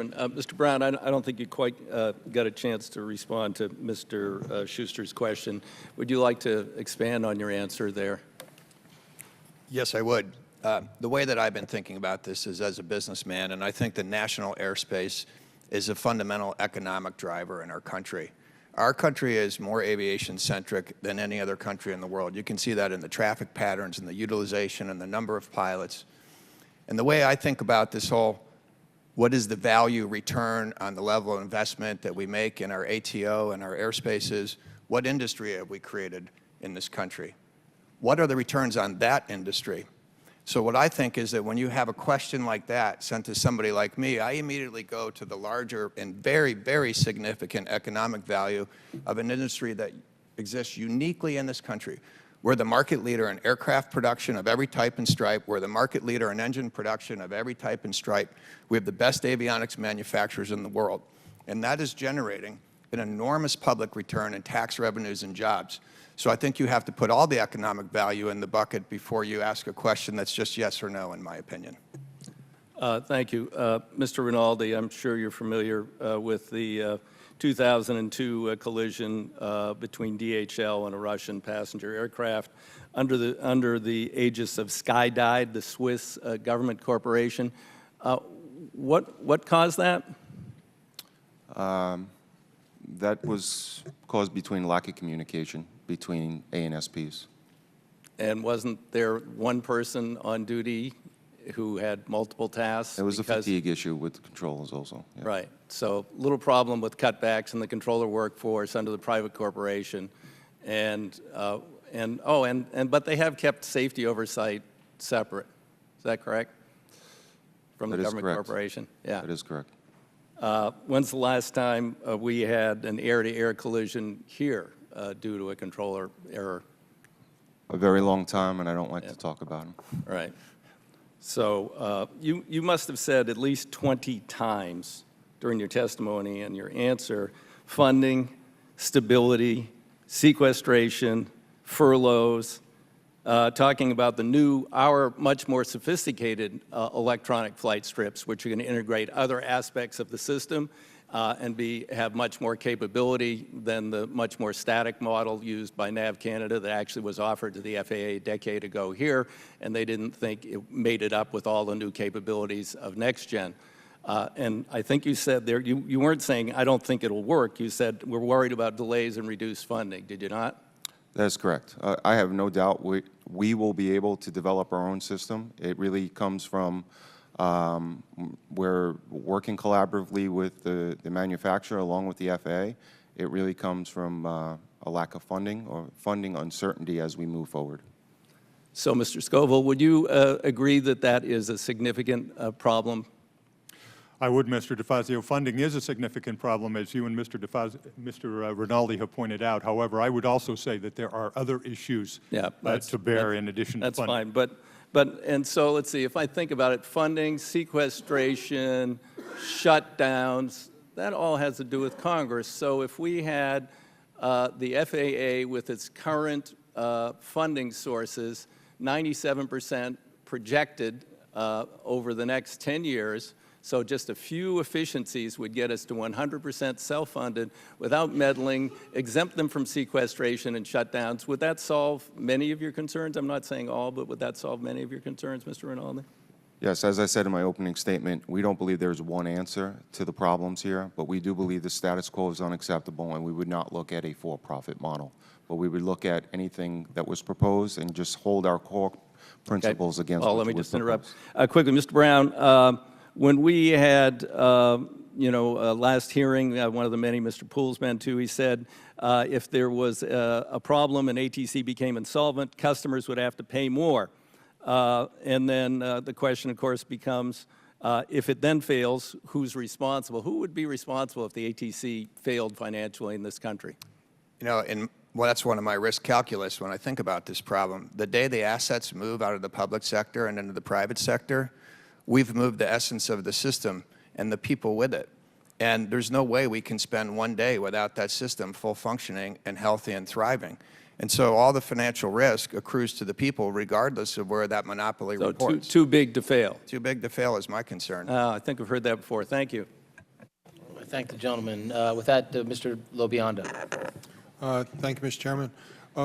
Chairman. Mr. Brown, I don't think you quite got a chance to respond to Mr. Schuster's question. Would you like to expand on your answer there? Yes, I would. The way that I've been thinking about this is as a businessman, and I think the national airspace is a fundamental economic driver in our country. Our country is more aviation-centric than any other country in the world. You can see that in the traffic patterns and the utilization and the number of pilots. And the way I think about this whole, what is the value return on the level of investment that we make in our ATO and our airspaces? What industry have we created in this country? What are the returns on that industry? So what I think is that when you have a question like that sent to somebody like me, I immediately go to the larger and very, very significant economic value of an industry that exists uniquely in this country. We're the market leader in aircraft production of every type and stripe. We're the market leader in engine production of every type and stripe. We have the best avionics manufacturers in the world. And that is generating an enormous public return in tax revenues and jobs. So I think you have to put all the economic value in the bucket before you ask a question that's just yes or no, in my opinion. Thank you. Mr. Rinaldi, I'm sure you're familiar with the 2002 collision between DHL and a Russian passenger aircraft under the aegis of Skydive, the Swiss government corporation. What caused that? That was caused between lack of communication between ANSPs. And wasn't there one person on duty who had multiple tasks? It was a fatigue issue with the controllers also. Yeah. Right. So little problem with cutbacks in the controller workforce under the private corporation. But they have kept safety oversight separate. Is that correct? From the government corporation? Yeah. That is correct. When's the last time we had an air-to-air collision here due to a controller error? A very long time, and I don't like to talk about them. Right. So you must have said at least 20 times during your testimony and your answer, funding, stability, sequestration, furloughs, talking about our much more sophisticated electronic flight strips, which are going to integrate other aspects of the system and have much more capability than the much more static model used by NAV Canada that actually was offered to the FAA a decade ago here, and they didn't think it made it up with all the new capabilities of next-gen. And I think you said there, you weren't saying, I don't think it'll work. You said, we're worried about delays and reduced funding. Did you not? That is correct. I have no doubt we will be able to develop our own system. It really comes from we're working collaboratively with the manufacturer along with the FAA. It really comes from a lack of funding or funding uncertainty as we move forward. So, Mr. Scoville, would you agree that that is a significant problem? I would, Mr. DeFazio. Funding is a significant problem, as you and Mr. Rinaldi have pointed out. However, I would also say that there are other issues to bear in addition to funding. That's fine. And so let's see, if I think about it, funding, sequestration, shutdowns, that all has to do with Congress. So if we had the FAA with its current funding sources, 97% projected over the next 10 years, so just a few efficiencies would get us to 100% self-funded without meddling, exempt them from sequestration and shutdowns. Would that solve many of your concerns? I'm not saying all, but would that solve many of your concerns, Mr. Rinaldi? Yes, as I said in my opening statement, we don't believe there's one answer to the problems here, but we do believe the status quo is unacceptable, and we would not look at a for-profit model. But we would look at anything that was proposed and just hold our core principles against let me just interrupt. Quickly, Mr. Brown, when we had, last hearing, one of the many, Mr. Poole's been to, he said if there was a problem and ATC became insolvent, customers would have to pay more. And then the question, of course, becomes, if it then fails, who's responsible? Who would be responsible if the ATC failed financially in this country? Well, that's one of my risk calculus when I think about this problem. The day the assets move out of the public sector and into the private sector, we've moved the essence of the system and the people with it. And there's no way we can spend one day without that system full functioning and healthy and thriving. And so all the financial risk accrues to the people regardless of where that monopoly reports. Too big to fail. Too big to fail is my concern. I think I've heard that before. Thank you. Thank the gentleman. With that, Mr. Lobiondo. Thank you, Mr. Chairman.